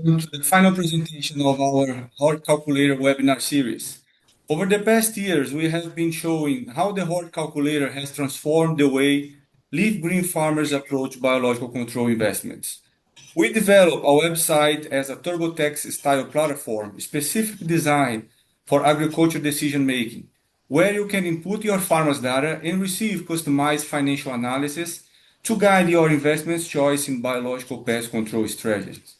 Welcome to the final presentation of our Horde Calculator webinar series. Over the past years, we have been showing how the Horde Calculator has transformed the way leaf green farmers approach biological control investments. We developed our website as a TurboTax style platform specifically designed for agriculture decision making, where you can input your farmers' data and receive customized financial analysis to guide your investments choice in biological pest control strategies.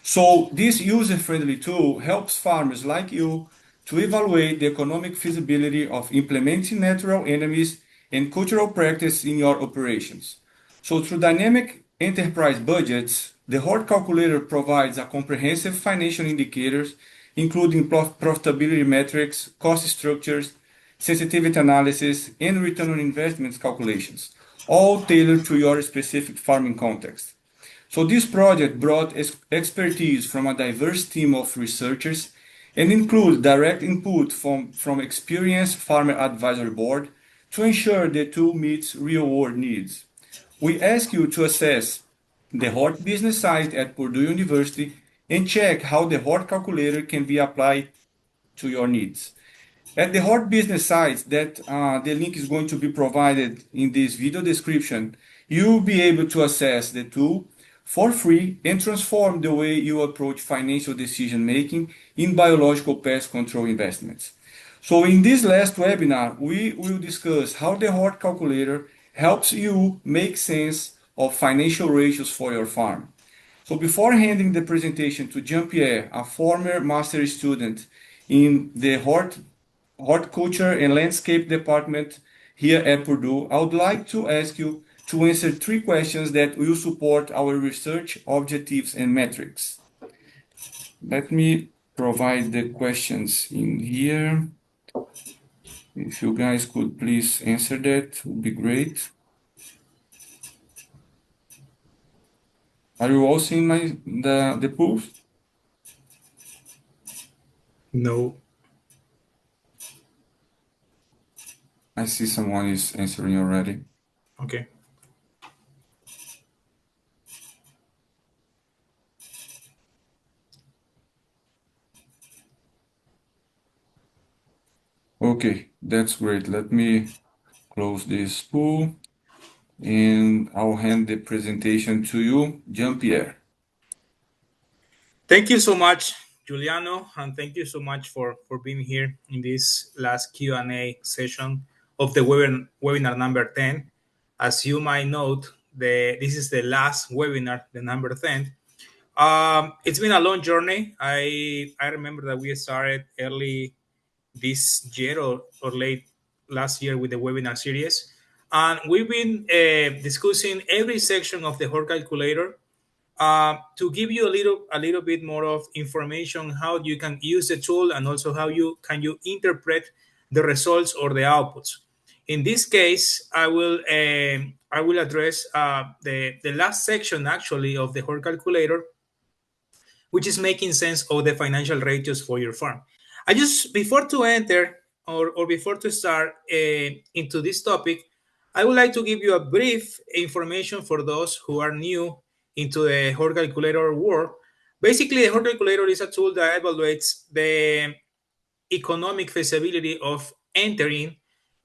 So this user-friendly tool helps farmers like you to evaluate the economic feasibility of implementing natural enemies and cultural practice in your operations. So through dynamic enterprise budgets, the Horde Calculator provides a comprehensive financial indicators, including profitability metrics, cost structures, sensitivity analysis, and return on investments calculations, all tailored to your specific farming context. So this project brought expertise from a diverse team of researchers and includes direct input from experienced farmer advisory board to ensure the tool meets real-world needs. We ask you to assess the Hort business site at Purdue University and check how the Hort calculator can be applied to your needs. At the Hort business site that the link is going to be provided in this video description, you'll be able to access the tool for free and transform the way you approach financial decision making in biological pest control investments. So in this last webinar, we will discuss how the Hort calculator helps you make sense of financial ratios for your farm. So before handing the presentation to Jean-Pierre, a former master student in the Horticulture and Landscape Department here at Purdue, I would like to ask you to answer three questions that will support our research objectives and metrics. Let me provide the questions in here. If you guys could please answer that, would be great. Are you all seeing the proof? No. I see someone is answering already. Okay. Okay, that's great. Let me close this pool and I'll hand the presentation to you, Jean-Pierre. Thank you so much, Giuliano, and thank you so much for being here in this last Q&A session of the webinar number 10. As you might note, this is the last webinar, the number 10. It's been a long journey. I remember that we started early this year or late last year with the webinar series. And we've been discussing every section of the Horde calculator to give you a little bit more of information how you can use the tool and also how you interpret the results or the outputs. In this case, I will address the last section actually of the Horde calculator, which is making sense of the financial ratios for your farm. I just, before to enter or before to start into this topic, I would like to give you a brief information for those who are new into the Horde calculator world. Basically, the Horde calculator is a tool that evaluates the economic feasibility of entering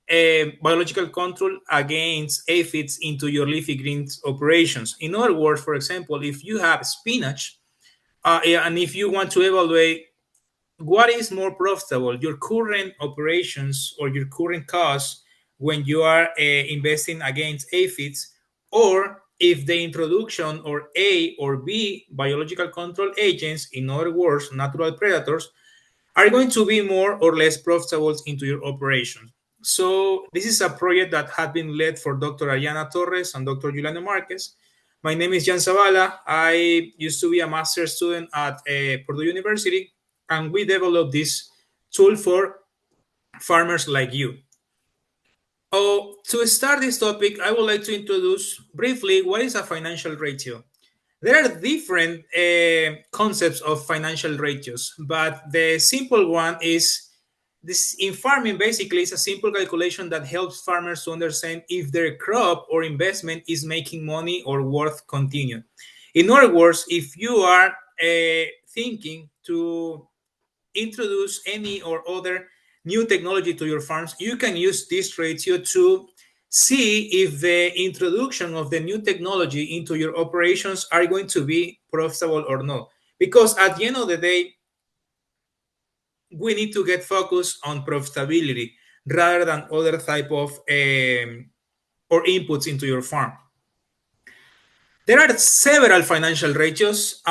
a biological control against aphids into your leafy greens operations. In other words, for example, if you have spinach, and if you want to evaluate what is more profitable, your current operations or your current costs when you are investing against aphids, or if the introduction or A or B biological control agents, in other words, natural predators, are going to be more or less profitable into your operation. So this is a project that had been led for Dr. Ariana Torres and Dr. Juliano Marquez. My name is Jan Zavala. I used to be a master's student at Purdue University, and we developed this tool for farmers like you. Oh, to start this topic, I would like to introduce briefly what is a financial ratio. There are different concepts of financial ratios, but the simple one is this in farming. Basically, it's a simple calculation that helps farmers to understand if their crop or investment is making money or worth continue. In other words, if you are thinking to introduce any or other new technology to your farms, you can use this ratio to see if the introduction of the new technology into your operations are going to be profitable or not. Because at the end of the day, we need to get focused on profitability rather than other type of or inputs into your farm. There are several financial ratios,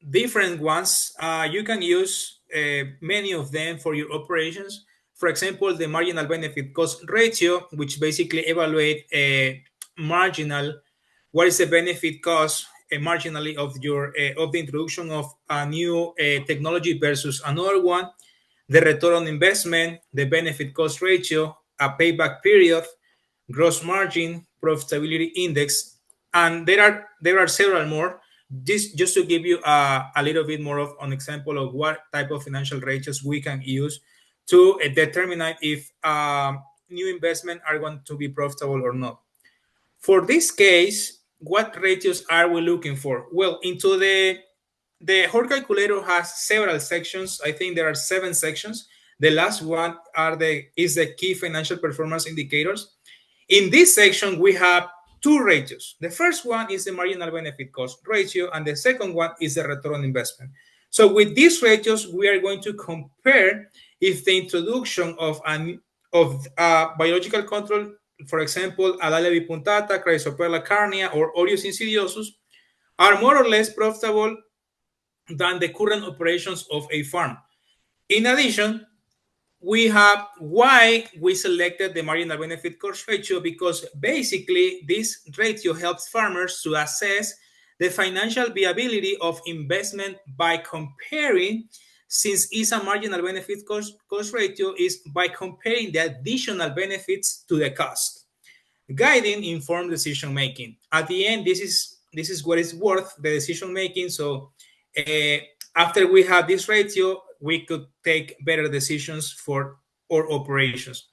different ones. You can use many of them for your operations. For example, the marginal benefit cost ratio, which basically evaluate a marginal, what is the benefit cost marginally of your of the introduction of a new technology versus another one, the return on investment, the benefit cost ratio, a payback period, gross margin, profitability index, and there are several more. This just to give you a little bit more of an example of what type of financial ratios we can use to determine if new investment are going to be profitable or not. For this case, what ratios are we looking for? Well, into the whole calculator has several sections. I think there are 7 sections. The last one is the key financial performance indicators. In this section, we have 2 ratios. The first one is the marginal benefit cost ratio, and the second one is the return on investment. So with these ratios, we are going to compare if the introduction of biological control, for example, Adalia bipunctata, Chrysoperla carnea, or Orius insidiosus, are more or less profitable than the current operations of a farm. In addition, we have why we selected the marginal benefit cost ratio, because basically this ratio helps farmers to assess the financial viability of investment by comparing, since it's a marginal benefit cost ratio, is by comparing the additional benefits to the cost, guiding informed decision making. At the end, this is what is worth the decision making. So uh, after we have this ratio, we could take better decisions for our operations.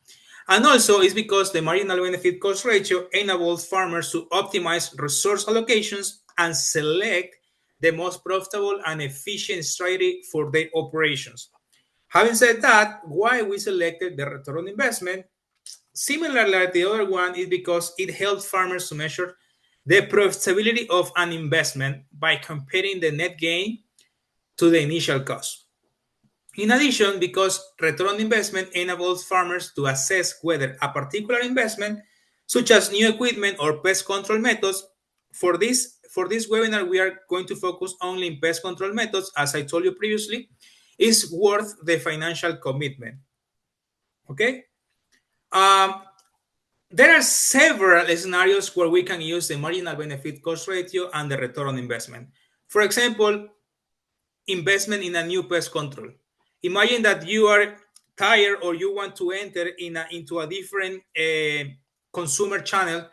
And also, it's because the marginal benefit cost ratio enables farmers to optimize resource allocations and select the most profitable and efficient strategy for their operations. Having said that, why we selected the return on investment, similar like the other one, is because it helps farmers to measure the profitability of an investment by comparing the net gain to the initial cost. In addition, because return on investment enables farmers to assess whether a particular investment, such as new equipment or pest control methods, for this webinar, we are going to focus only in pest control methods, as I told you previously, is worth the financial commitment. Okay? Um, there are several scenarios where we can use the marginal benefit cost ratio and the return on investment. For example, investment in a new pest control. Imagine that you are tired or you want to enter into a different consumer channel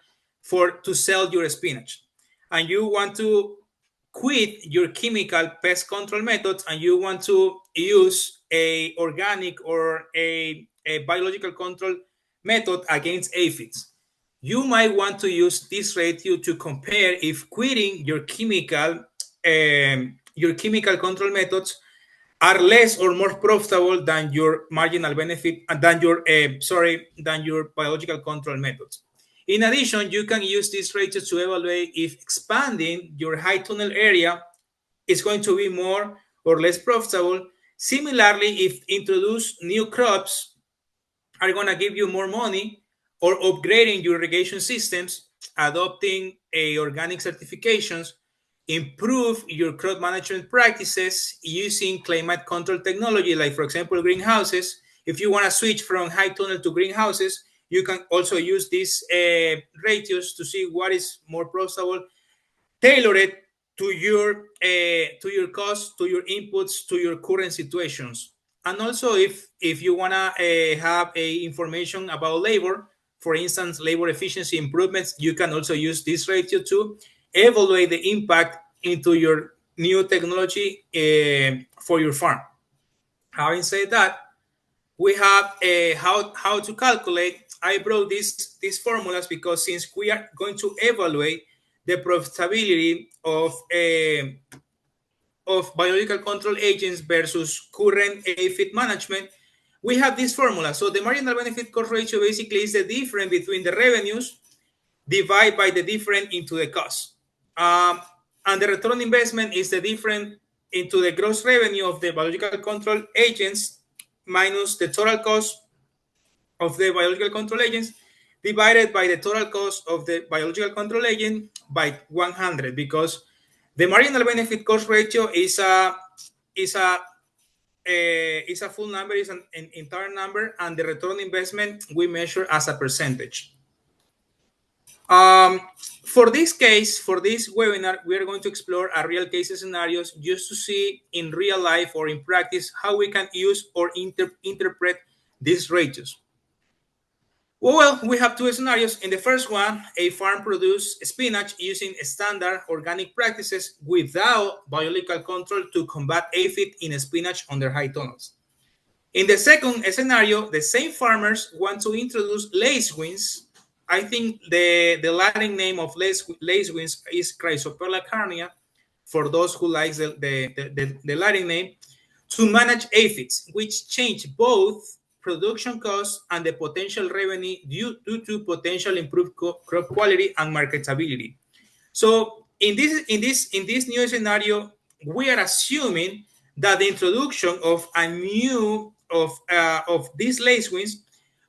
to sell your spinach, and you want to quit your chemical pest control methods and you want to use a organic or a biological control method against aphids. You might want to use this ratio to compare if quitting your chemical control methods are less or more profitable than your marginal benefit than your biological control methods. In addition, you can use this ratio to evaluate if expanding your high tunnel area is going to be more or less profitable. Similarly, if introduce new crops are going to give you more money, or upgrading your irrigation systems, adopting a organic certifications, improve your crop management practices using climate control technology, like for example greenhouses. If you want to switch from high tunnel to greenhouses, you can also use these ratios to see what is more profitable, tailor it to your costs, to your inputs, to your current situations. And also, if you wanna have a information about labor, for instance, labor efficiency improvements, you can also use this ratio to evaluate the impact into your new technology for your farm. Having said that, we have how to calculate. I brought these formulas because since we are going to evaluate the profitability of of biological control agents versus current AFID management, we have this formula. So the marginal benefit cost ratio basically is the difference between the revenues divided by the difference into the cost. And the return on investment is the difference into the gross revenue of the biological control agents minus the total cost of the biological control agents divided by the total cost of the biological control agent by 100, because the marginal benefit cost ratio is a full number, is an entire number, and the return on investment we measure as a percentage. For this case, for this webinar, we are going to explore a real case scenarios just to see in real life or in practice how we can use or interpret these ratios. Well, we have two scenarios. In the first one, a farm produced spinach using standard organic practices without biological control to combat aphid in spinach under high tunnels. In the second scenario, the same farmers want to introduce lacewings. I think the Latin name of lacewings is Chrysoperla carnea, for those who like the Latin name, to manage aphids, which change both production costs and the potential revenue due to potential improved crop quality and marketability. So in this new scenario, we are assuming that the introduction of a new of these lacewings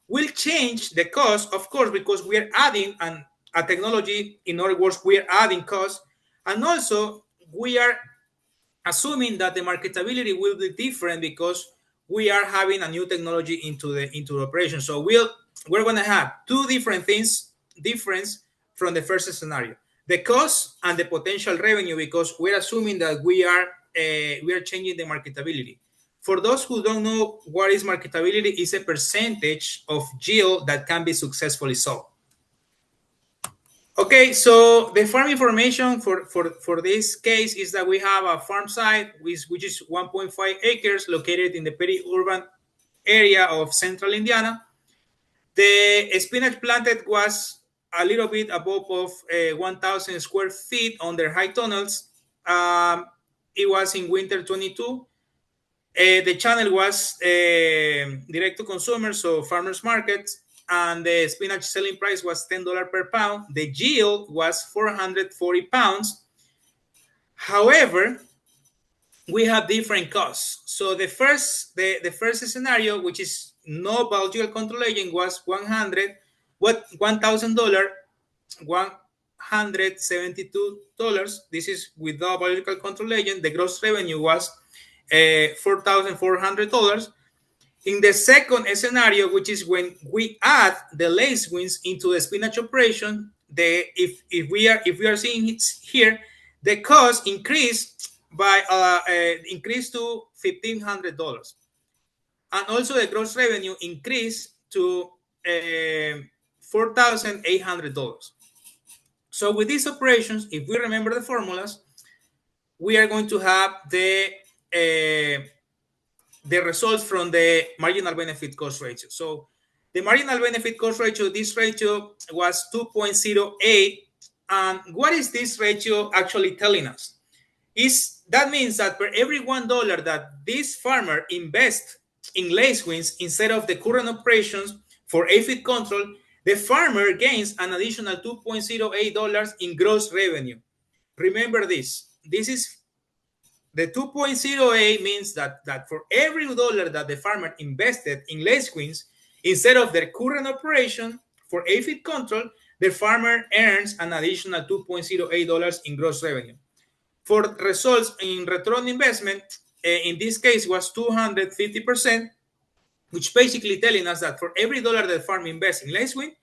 will change the cost, of course, because we are adding a technology. In other words, we are adding cost, and also we are assuming that the marketability will be different because we are having a new technology into the operation. So we're going to have two different things difference from the first scenario: the cost and the potential revenue, because we're assuming that we are changing the marketability. For those who don't know what is marketability, is a percentage of yield that can be successfully sold. Okay, so the farm information for this case is that we have a farm site which is 1.5 acres located in the peri-urban area of central Indiana. The spinach planted was a little bit above of 1,000 square feet under high tunnels. It was in winter 22. The channel was direct to consumer, so farmers markets, and the spinach selling price was $10 per pound. The yield was 440 pounds. However, we have different costs. So the first scenario, which is no biological control agent, was $1,000, $172. This is without biological control agent. The gross revenue was $4,400. In the second scenario, which is when we add the lacewings into the spinach operation, if we are seeing it here, the cost increased to $1,500, and also the gross revenue increased to $4,800. So with these operations, if we remember the formulas, we are going to have the results from the marginal benefit cost ratio. So the marginal benefit cost ratio, this ratio was 2.08. And what is this ratio actually telling us? That means that for every $1 that this farmer invests in lacewings instead of the current operations for aphid control, the farmer gains an additional $2.08 in gross revenue. Remember this. This is the 2.08 means that for every dollar that the farmer invested in lacewings instead of their current operation for aphid control, the farmer earns an additional $2.08 in gross revenue. For results in return on investment, in this case was 250%, which basically telling us that for every dollar that the farmer invests in lacewing,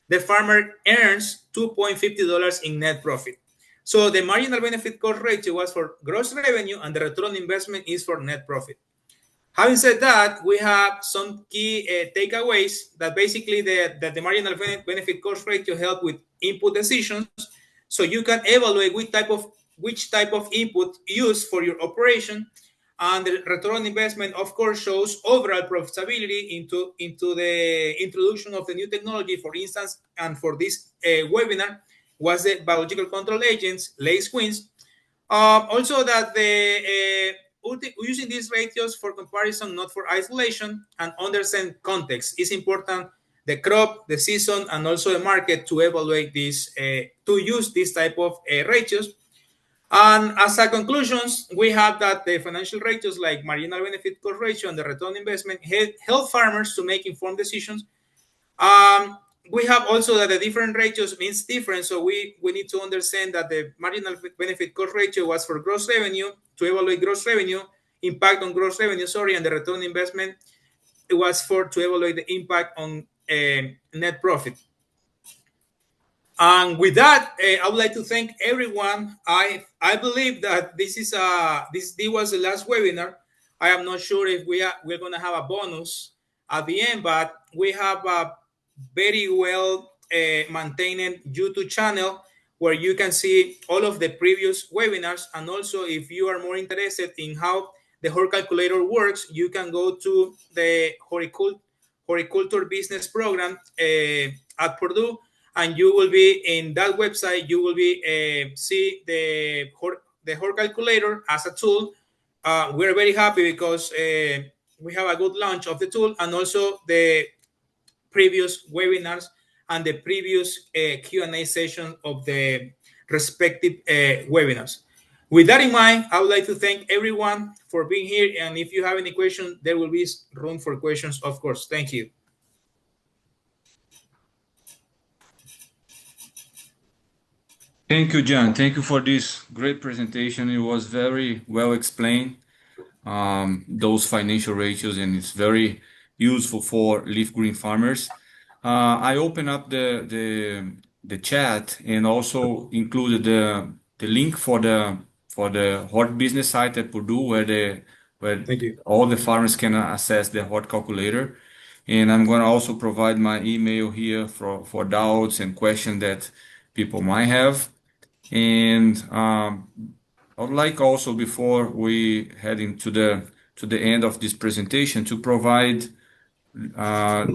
the farmer earns $2.50 in net profit. So the marginal benefit cost ratio was for gross revenue, and the return on investment is for net profit. Having said that, we have some key takeaways that basically the marginal benefit cost ratio help with input decisions, so you can evaluate which type of input use for your operation. And the return on investment, of course, shows overall profitability into the introduction of the new technology. For instance, and for this webinar, was the biological control agents, lacewings. Also, that using these ratios for comparison, not for isolation, and understand context is important. The crop, the season, and also the market to evaluate this, to use this type of ratios. And as a conclusions, we have that the financial ratios like marginal benefit cost ratio and the return on investment help farmers to make informed decisions. um, we have also that the different ratios means different, so we need to understand that the marginal benefit cost ratio was for gross revenue to evaluate gross revenue impact on gross revenue, sorry, and the return on investment it was for to evaluate the impact on net profit. And with that, I would like to thank everyone. I believe that this was the last webinar. I am not sure if we're going to have a bonus at the end, but we have a very well maintained YouTube channel where you can see all of the previous webinars. And also, if you are more interested in how the Horde calculator works, you can go to the horticulture business program at Purdue, and you will be in that website. You will be see the Horde calculator as a tool. We're very happy because we have a good launch of the tool, and also the previous webinars and the previous Q&A session of the respective webinars. With that in mind, I would like to thank everyone for being here. And if you have any questions, there will be room for questions, of course. Thank you. Thank you, John. Thank you for this great presentation. It was very well explained, those financial ratios, and it's very useful for leaf green farmers. I opened up the chat and also included the link for the hot business site at Purdue where Thank you. all the farmers can access the hot calculator. And I'm going to also provide my email here for doubts and questions that people might have. And I would like also, before we head into the end of this presentation, to provide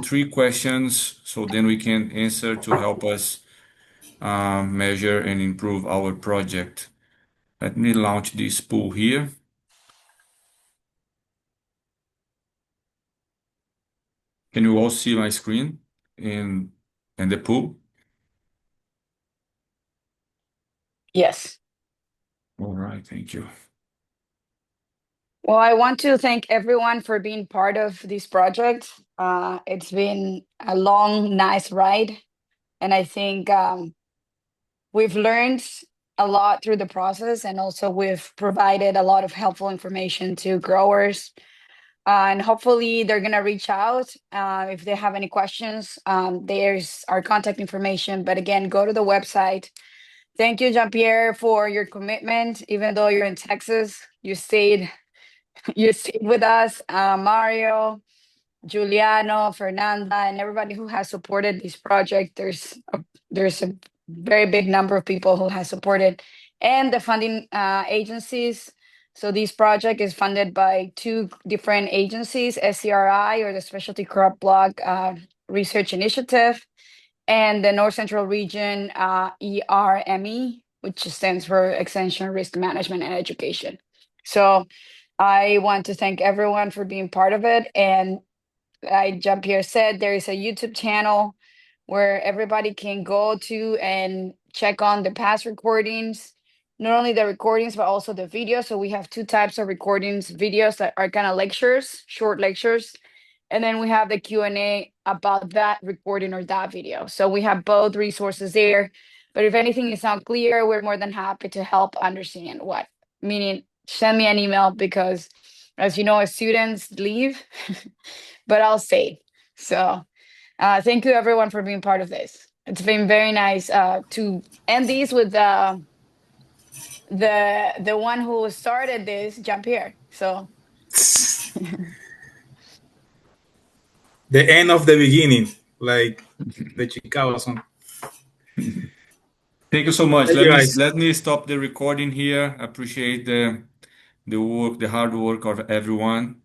three questions so then we can answer to help us measure and improve our project. Let me launch this pool here. Can you all see my screen and the pool? Yes. All right, thank you. Well, I want to thank everyone for being part of this project. It's been a long, nice ride, and I think we've learned a lot through the process, and also we've provided a lot of helpful information to growers. And hopefully they're going to reach out if they have any questions. There's our contact information. But again, go to the website. Thank you, Jean-Pierre, for your commitment. Even though you're in Texas, you stayed with us. Mario, Giuliano, Fernanda, and everybody who has supported this project. There's a very big number of people who has supported, and the funding agencies. So this project is funded by two different agencies: SCRI, or the Specialty Crop Block Research Initiative, and the North Central Region ERME, which stands for Extension, Risk Management, and Education. So I want to thank everyone for being part of it. And like Jean-Pierre said, there is a YouTube channel where everybody can go to and check on the past recordings, not only the recordings, but also the videos. So we have two types of recordings: videos that are kind of lectures, short lectures, and then we have the Q&A about that recording or that video. So we have both resources there. But if anything is not clear, we're more than happy to help understand what, meaning send me an email, because as you know, students leave, but I'll stay. So thank you everyone for being part of this. It's been very nice to end these with the one who started this, Jean-Pierre. So The end of the beginning, like the Chicago song. Thank you so much. Thank you, guys. Let me stop the recording here. Appreciate the work, the hard work of everyone.